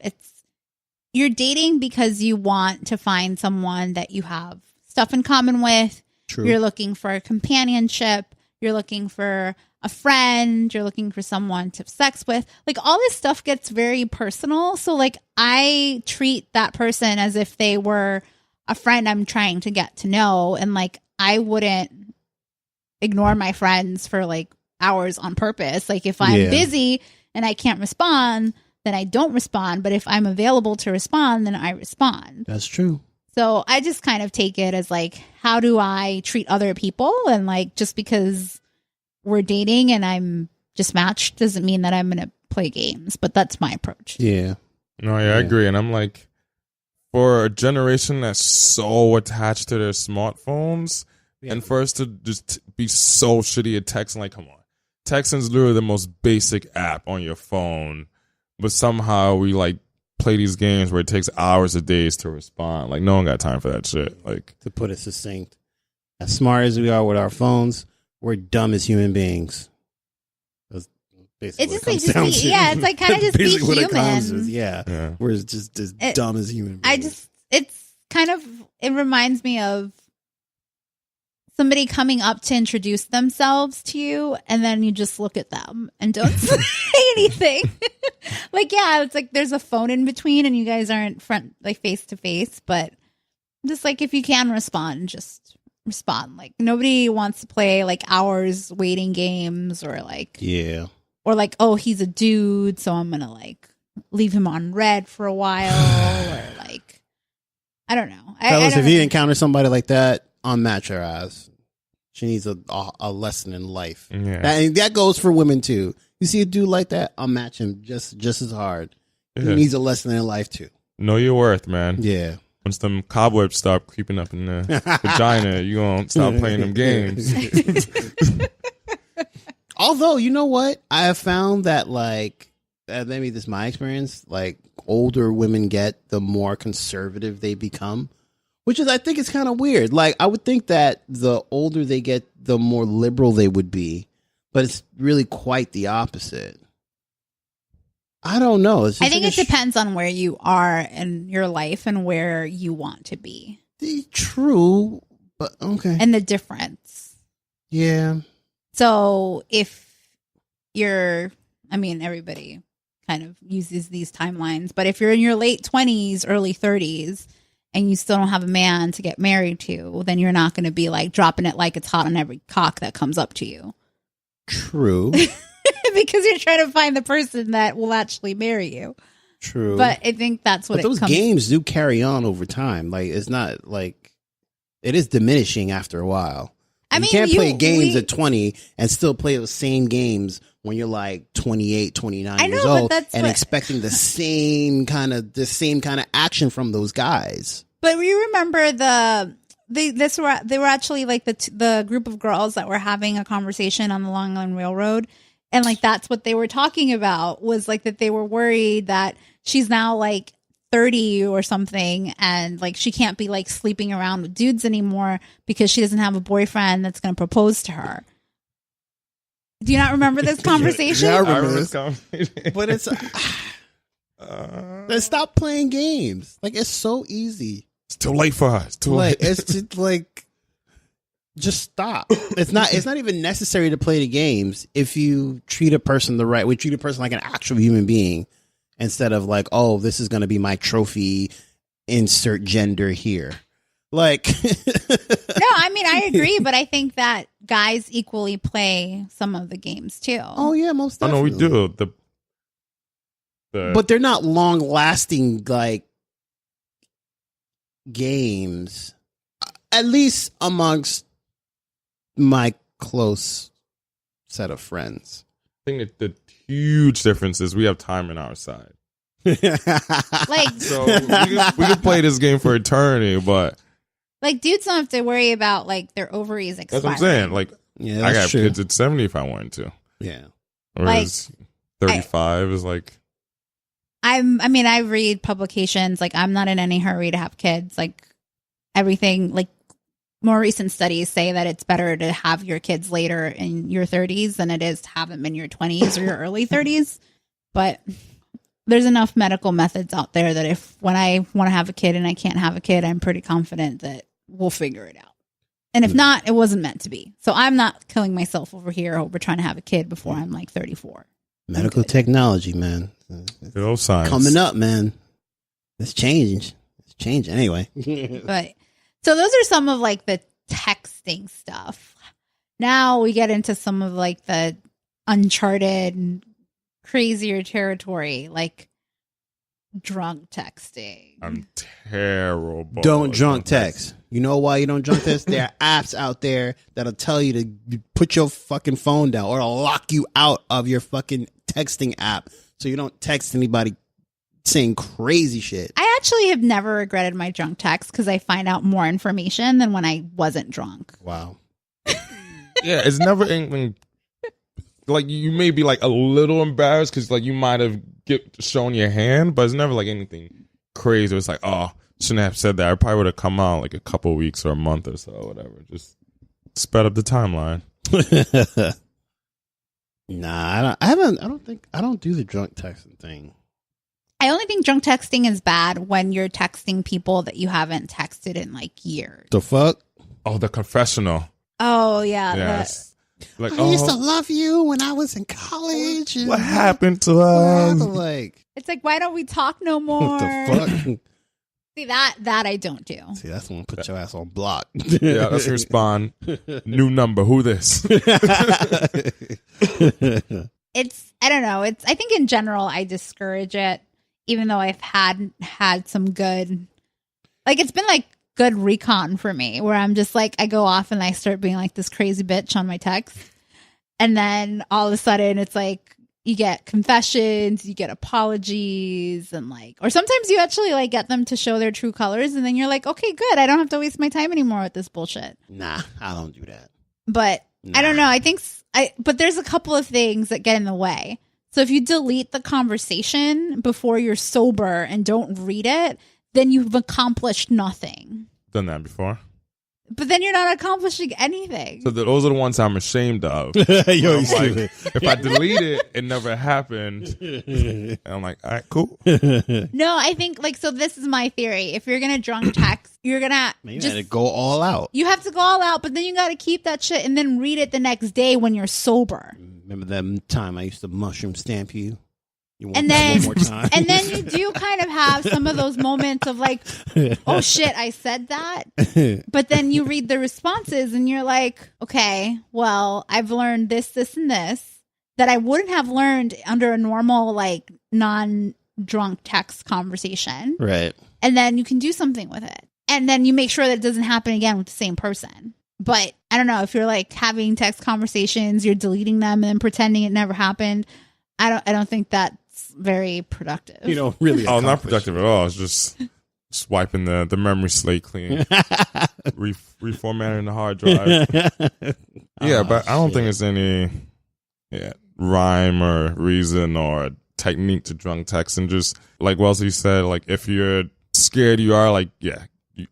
You're dating because you want to find someone that you have stuff in common with. True. You're looking for companionship. You're looking for a friend. You're looking for someone to have sex with. Like, all this stuff gets very personal. So, like, I treat that person as if they were a friend I'm trying to get to know. And, like, I wouldn't ignore my friends for, like, hours on purpose. Like, if I'm busy and I can't respond, then I don't respond. But if I'm available to respond, then I respond. That's true. So I just kind of take it as like, how do I treat other people? And like, just because we're dating and I'm just matched doesn't mean that I'm going to play games. But that's my approach. Yeah. no, yeah, I agree. And I'm like, for a generation that's so attached to their smartphones, and for us to just be so shitty at texting, like, come on, texting is literally the most basic app on your phone, but somehow we like play these games where it takes hours of days to respond. Like, no one got time for that shit. Like, To put it succinct, as smart as we are with our phones, we're dumb as human beings. That's basically It's what just, it comes down to. yeah, it's like kind of just be Basically what it comes human. to, yeah. We're just as dumb as human beings. It's kind of, it reminds me of somebody coming up to introduce themselves to you, and then you just look at them and don't say anything. Like, yeah, it's like there's a phone in between and you guys aren't face to face, but just like, if you can respond, just respond. Like, nobody wants to play like hours waiting games or like, Yeah. or like, oh, he's a dude, so I'm gonna like leave him on red for a while, or like, I don't know. Fellas, if you encounter somebody like that, unmatch her ass. She needs a lesson in life. Yeah. That goes for women too. You see a dude like that, unmatch him just as hard. Yeah. He needs a lesson in life too. Know your worth, man. Yeah. Once them cobwebs stop creeping up in the vagina, you gonna stop playing them games. Although, you know what? I have found that, like, maybe this is my experience, like, older women get, the more conservative they become, which is, I think it's kind of weird. Like, I would think that the older they get, the more liberal they would be, but it's really quite the opposite. I don't know. I think it depends on where you are in your life and where you want to be. True, but okay. And the difference. Yeah. So if everybody kind of uses these timelines, but if you're in your late 20s, early 30s, and you still don't have a man to get married to, then you're not going to be like dropping it like it's hot on every cock that comes up to you. True. Because you're trying to find the person that will actually marry you. True. But I think that's what those games do carry on over time. Like, it's not like it is diminishing after a while. You can't play games at 20 and still play those same games when you're like 28, 29 years old and expecting the same kind of action from those guys. But you remember they were actually like the group of girls that were having a conversation on the Long Island Railroad, and like that's what they were talking about, was like that they were worried that she's now like 30 or something, and like she can't be like sleeping around with dudes anymore because she doesn't have a boyfriend that's going to propose to her. Do you not remember this conversation? Yeah, I remember this conversation. But it's stop playing games. Like, it's so easy. It's too late for us. Too late. It's just like, just stop. It's not even necessary to play the games if you treat a person the right way. Treat a person like an actual human being. Instead of like, oh, this is going to be my trophy, insert gender here. Like, no, I mean, I agree, but I think that guys equally play some of the games too. Oh yeah, most definitely. Oh no, we do. But they're not long lasting like games, at least amongst my close set of friends. I think that the huge difference is we have time on our side. Like, so we can play this game for eternity, but like dudes don't have to worry about like their ovaries expiring. That's what I'm saying. Like, yeah, I got kids at 70 if I wanted to. Yeah. Whereas 35 is like, I read publications. Like, I'm not in any hurry to have kids. Like, everything, like, more recent studies say that it's better to have your kids later in your 30s than it is to have them in your 20s or your early 30s. But there's enough medical methods out there that when I want to have a kid and I can't have a kid, I'm pretty confident that we'll figure it out. And if not, it wasn't meant to be. So I'm not killing myself over here over trying to have a kid before I'm like 34. Medical technology, man. Good old science. Coming up, man. It's changing. It's changing anyway. But so those are some of like the texting stuff. Now we get into some of like the uncharted, crazier territory, like drunk texting. I'm terrible. Don't drunk text. You know why you don't drunk text? There are apps out there that'll tell you to put your fucking phone down or it'll lock you out of your fucking texting app so you don't text anybody saying crazy shit. I actually have never regretted my drunk text because I find out more information than when I wasn't drunk. Wow. Yeah, it's never anything. Like, you may be like a little embarrassed because like you might have shown your hand, but it's never like anything crazy. It's like, oh, shouldn't have said that. I probably would have come out like a couple weeks or a month or so, or whatever. Just sped up the timeline. Nah, I don't do the drunk texting thing. I only think drunk texting is bad when you're texting people that you haven't texted in like years. The fuck? Oh, the confessional. Oh yeah. Yes. Like, I used to love you when I was in college. What happened to us? Like, it's like, why don't we talk no more? What the fuck? See, that I don't do. See, that's when put your ass on block. Yeah, that's respond. New number. Who this? I don't know. I think in general, I discourage it, even though I've had some good, like, it's been like good recon for me where I'm just like, I go off and I start being like this crazy bitch on my text. And then all of a sudden it's like, you get confessions, you get apologies, and like, or sometimes you actually like get them to show their true colors. And then you're like, okay, good. I don't have to waste my time anymore with this bullshit. Nah, I don't do that. But I don't know. I think, but there's a couple of things that get in the way. So if you delete the conversation before you're sober and don't read it, then you've accomplished nothing. Done that before. But then you're not accomplishing anything. So those are the ones I'm ashamed of. I'm like, if I delete it, it never happened. And I'm like, all right, cool. No, I think like, so this is my theory. If you're going to drunk text, you're going to just go all out. You have to go all out, but then you got to keep that shit and then read it the next day when you're sober. Remember that time I used to mushroom stamp you? And then, one more time? And then you do kind of have some of those moments of like, oh shit, I said that. But then you read the responses and you're like, okay, well, I've learned this, this, and this that I wouldn't have learned under a normal, like, non-drunk text conversation. Right. And then you can do something with it. And then you make sure that it doesn't happen again with the same person. But I don't know, if you're like having text conversations, you're deleting them and then pretending it never happened. I don't think that's very productive. You know, really. Oh, not productive at all. It's just wiping the memory slate clean, reformatting the hard drive. Yeah, but I don't think there's any rhyme or reason or technique to drunk text. And just like Wellesley said, like if you're scared, you are like, you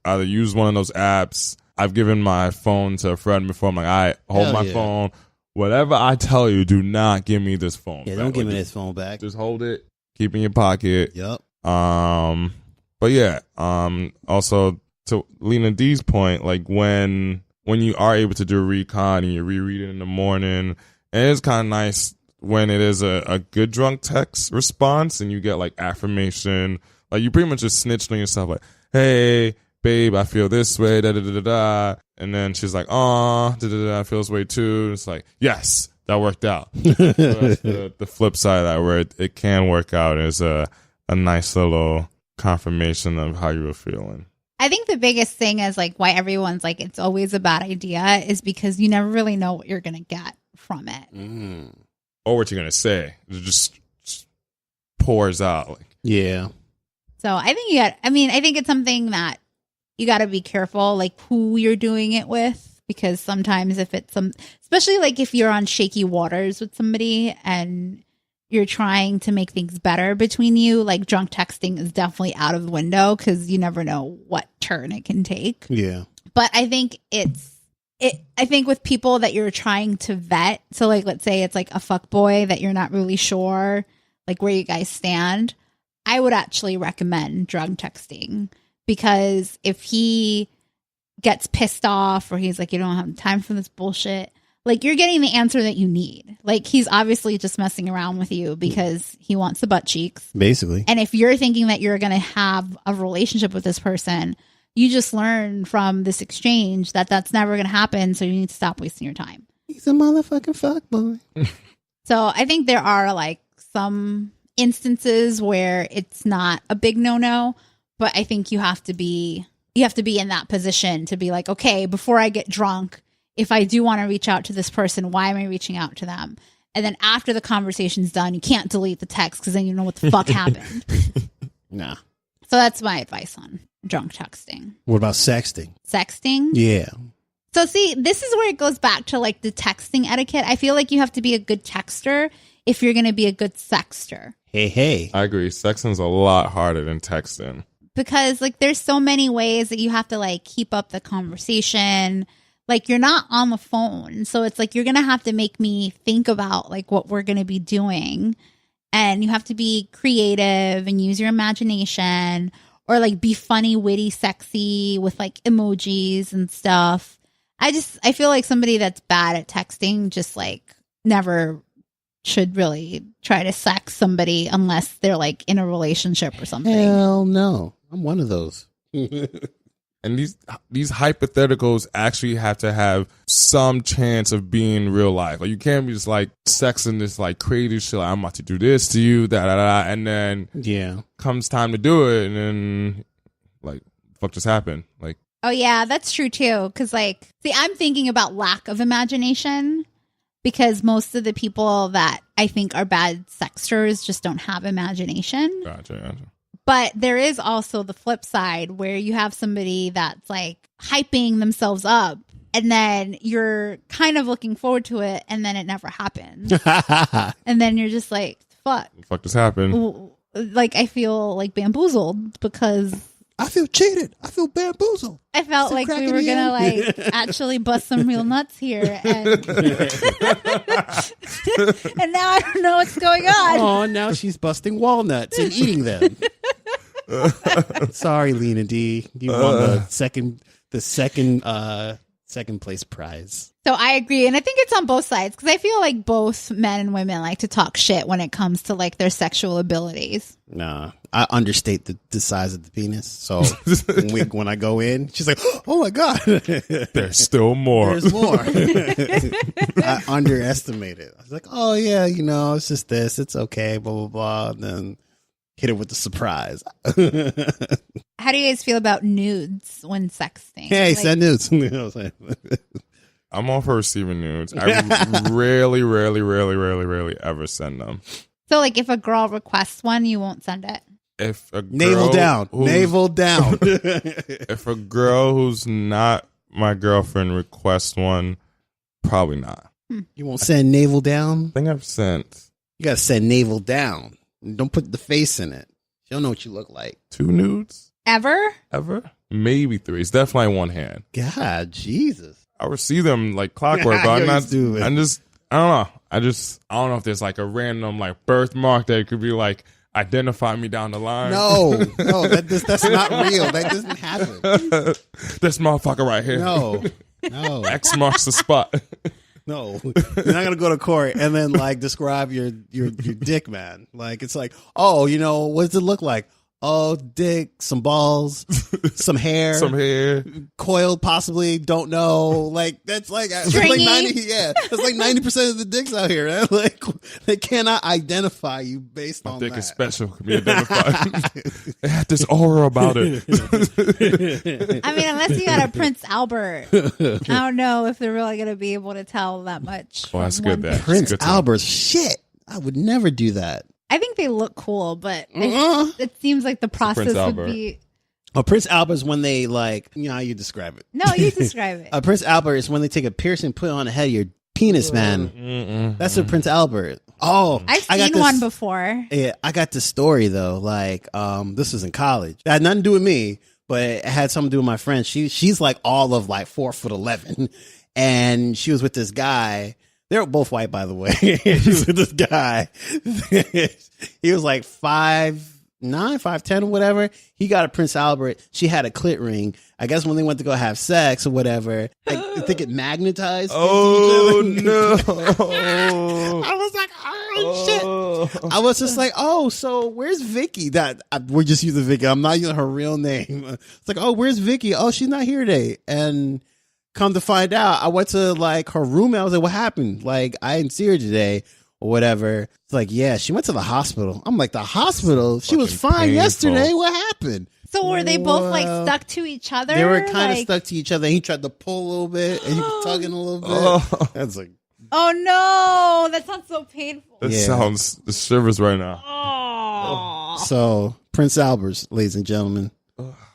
either use one of those apps. I've given my phone to a friend before. I'm like, all right, hold my phone. Whatever I tell you, do not give me this phone. Yeah, back. don't give me this phone back. Just hold it, keep it in your pocket. Yep. But yeah, also to Lena D's point, like when you are able to do a recon and you reread it in the morning, and it's kind of nice when it is a good drunk text response and you get like affirmation, like you pretty much just snitched on yourself, like, hey, babe, I feel this way, da da da da da. And then she's like, "Oh, I feel this way too." And it's like, yes, that worked out. So that's the flip side of that, where it can work out as a nice little confirmation of how you were feeling. I think the biggest thing is like why everyone's like it's always a bad idea is because you never really know what you're gonna get from it, or what you're gonna say. It just pours out. Like, yeah. So I think I think it's something that you got to be careful, like who you're doing it with, because sometimes if it's especially like if you're on shaky waters with somebody and you're trying to make things better between you, like drunk texting is definitely out of the window because you never know what turn it can take. Yeah. But I think I think with people that you're trying to vet, so like let's say it's like a fuck boy that you're not really sure like where you guys stand, I would actually recommend drunk texting. Because if he gets pissed off or he's like, you don't have time for this bullshit, like you're getting the answer that you need. Like he's obviously just messing around with you because he wants the butt cheeks. Basically. And if you're thinking that you're going to have a relationship with this person, you just learn from this exchange that that's never going to happen. So you need to stop wasting your time. He's a motherfucking fuckboy. So I think there are like some instances where it's not a big no-no. But I think you have to be in that position to be like, okay, before I get drunk, if I do want to reach out to this person, why am I reaching out to them? And then after the conversation's done, you can't delete the text because then you know what the fuck happened. Nah. So that's my advice on drunk texting. What about sexting? Sexting? Yeah. So see, this is where it goes back to like the texting etiquette. I feel like you have to be a good texter if you're going to be a good sexter. Hey. I agree. Sexting's a lot harder than texting. Because like there's so many ways that you have to like keep up the conversation. Like you're not on the phone. So it's like you're going to have to make me think about like what we're going to be doing. And you have to be creative and use your imagination or like be funny, witty, sexy with like emojis and stuff. I feel like somebody that's bad at texting just like never should really try to sex somebody unless they're like in a relationship or something. Hell no. I'm one of those. And these hypotheticals actually have to have some chance of being real life. Like, you can't be just like sexing this like crazy shit. Like, I'm about to do this to you, and then comes time to do it, and then like, fuck just happened. Like, oh yeah, that's true too. Because like, see, I'm thinking about lack of imagination, because most of the people that I think are bad sexters just don't have imagination. Gotcha. But there is also the flip side where you have somebody that's like hyping themselves up, and then you're kind of looking forward to it, and then it never happens. And then you're just like, fuck. Fuck just happened. Like, I feel like bamboozled because I feel cheated. I feel bamboozled. I felt like we were going to like actually bust some real nuts here. And, and now I don't know what's going on. Oh, now she's busting walnuts and eating them. Sorry, Lena D. You won the second place prize. So I agree. And I think it's on both sides, because I feel like both men and women like to talk shit when it comes to like their sexual abilities. Nah, I understate the size of the penis. So when I go in, she's like, oh my God. There's still more. There's more. I underestimate it. I was like, oh yeah, it's just this. It's okay, blah, blah, blah. And then hit it with the surprise. How do you guys feel about nudes when sexting? Hey, send nudes. I'm all for receiving nudes. I rarely ever send them. So, like, if a girl requests one, you won't send it? If a girl navel down. If a girl who's not my girlfriend requests one, probably not. You won't send navel down? I think I've sent. You gotta send navel down. Don't put the face in it. She don't know what you look like. 2 nudes? Ever? Maybe 3. It's definitely one hand. God, Jesus. I receive them like clockwork, but I don't know. I don't know if there's like a random like birthmark that could be like identify me down the line. No, that's not real. That doesn't happen. This motherfucker right here. No. X marks the spot. No, you're not gonna go to court and then like describe your dick, man. Like, it's like, oh, what does it look like? Oh, dick, some balls, some hair, coiled, possibly. Don't know. Like, that's like 90. Yeah, that's like 90% of the dicks out here. Right? Like, they cannot identify you based on dick that. Is special. Can be identified. It had this aura about it. I mean, unless you got a Prince Albert, I don't know if they're really going to be able to tell that much. Well, that's good. That Prince Albert, shit, I would never do that. I think they look cool, but it seems like the process would be. Oh, Prince Albert is when they like, how you describe it. No, you describe it. Prince Albert is when they take a piercing, put it on the head of your penis, man. That's a Prince Albert. Oh, I've seen one before. Yeah, I got this story though. Like, this was in college. It had nothing to do with me, but it had something to do with my friend. She's like all of like 4'11", and she was with this guy. They were both white, by the way. She's with this guy. He was like 5'9", 5'10", or whatever. He got a Prince Albert. She had a clit ring. I guess when they went to go have sex or whatever, I think it magnetized. Oh, no. I was like, oh, shit. I was just like, oh, so where's Vicky? We're just using Vicky. I'm not using her real name. It's like, oh, where's Vicky? Oh, she's not here today. And come to find out, I went to like her room and I was like, what happened? Like, I didn't see her today or whatever. It's like, yeah, she went to the hospital. I'm like, the hospital? She was fine yesterday. What happened? So were they both like stuck to each other? They were kind of stuck to each other. He tried to pull a little bit and he was tugging a little bit. That's like, oh no, that sounds so painful. It sounds the shivers right now. Oh. So Prince Albert, ladies and gentlemen.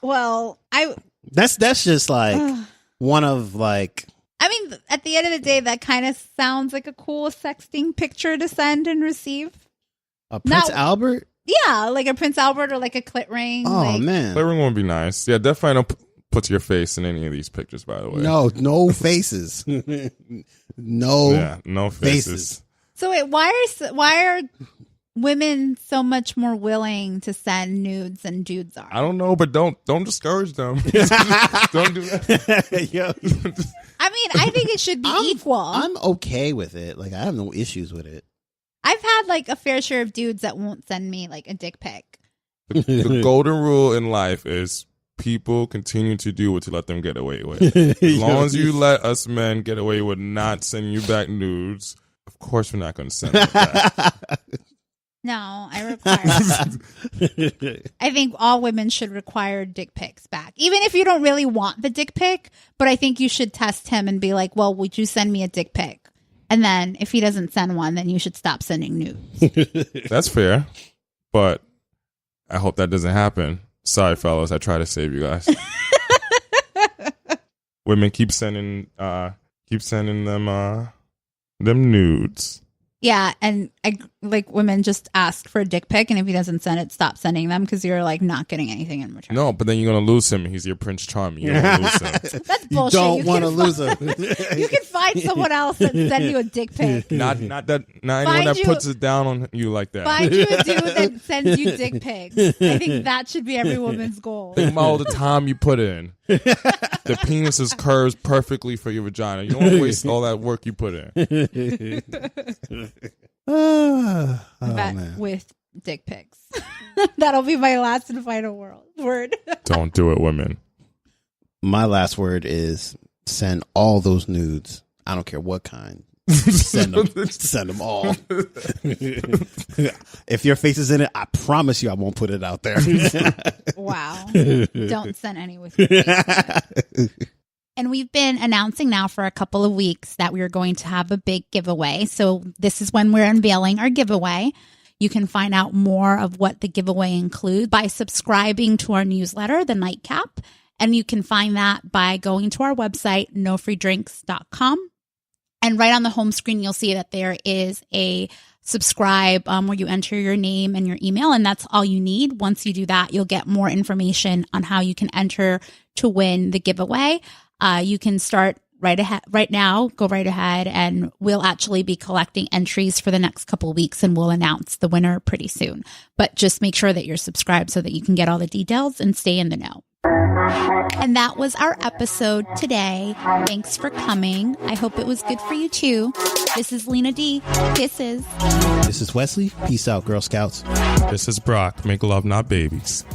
Well, that's just like one of like. I mean, at the end of the day, that kind of sounds like a cool sexting picture to send and receive. A Prince Albert? Yeah, like a Prince Albert or like a clit ring. Oh, man. Clit ring would be nice. Yeah, definitely don't put your face in any of these pictures, by the way. No faces. No faces. So wait, why are women so much more willing to send nudes than dudes are? I don't know, but don't discourage them. Don't do that. I mean, I think it should be equal. I'm okay with it. Like, I have no issues with it. I've had like a fair share of dudes that won't send me like a dick pic. The golden rule in life is people continue to do what you let them get away with. As long as you let us men get away with not sending you back nudes, of course we're not going to send it back. No, I require. I think all women should require dick pics back, even if you don't really want the dick pic. But I think you should test him and be like, "Well, would you send me a dick pic?" And then if he doesn't send one, then you should stop sending nudes. That's fair, but I hope that doesn't happen. Sorry, fellas, I try to save you guys. Women keep sending them nudes. Yeah, and women just ask for a dick pic, and if he doesn't send it, stop sending them because you're like not getting anything in return. No, but then you're gonna lose him. He's your Prince Charming. You don't wanna lose him. That's bullshit. You don't want to lose him. You can find someone else that send you a dick pic. Not anyone that puts it down on you like that. Find you a dude that sends you dick pics. I think that should be every woman's goal. Think about all the time you put in. The penis is curved perfectly for your vagina. You don't want to waste all that work you put in. Man. With dick pics. That'll be my last and final word. Don't do it, women. My last word is send all those nudes. I don't care what kind. Send them all. If your face is in it, I promise you I won't put it out there. Wow. Don't send any with your face in it. And we've been announcing now for a couple of weeks that we are going to have a big giveaway. So this is when we're unveiling our giveaway. You can find out more of what the giveaway includes by subscribing to our newsletter, The Nightcap. And you can find that by going to our website, NoFreeDrinks.com. And right on the home screen, you'll see that there is a subscribe where you enter your name and your email. And that's all you need. Once you do that, you'll get more information on how you can enter to win the giveaway. You can start right now, go right ahead, and we'll actually be collecting entries for the next couple of weeks, and we'll announce the winner pretty soon. But just make sure that you're subscribed so that you can get all the details and stay in the know. And that was our episode today. Thanks for coming. I hope it was good for you too. This is Lena D. Kisses. This is Wesley. Peace out, Girl Scouts. This is Brock. Make love, not babies.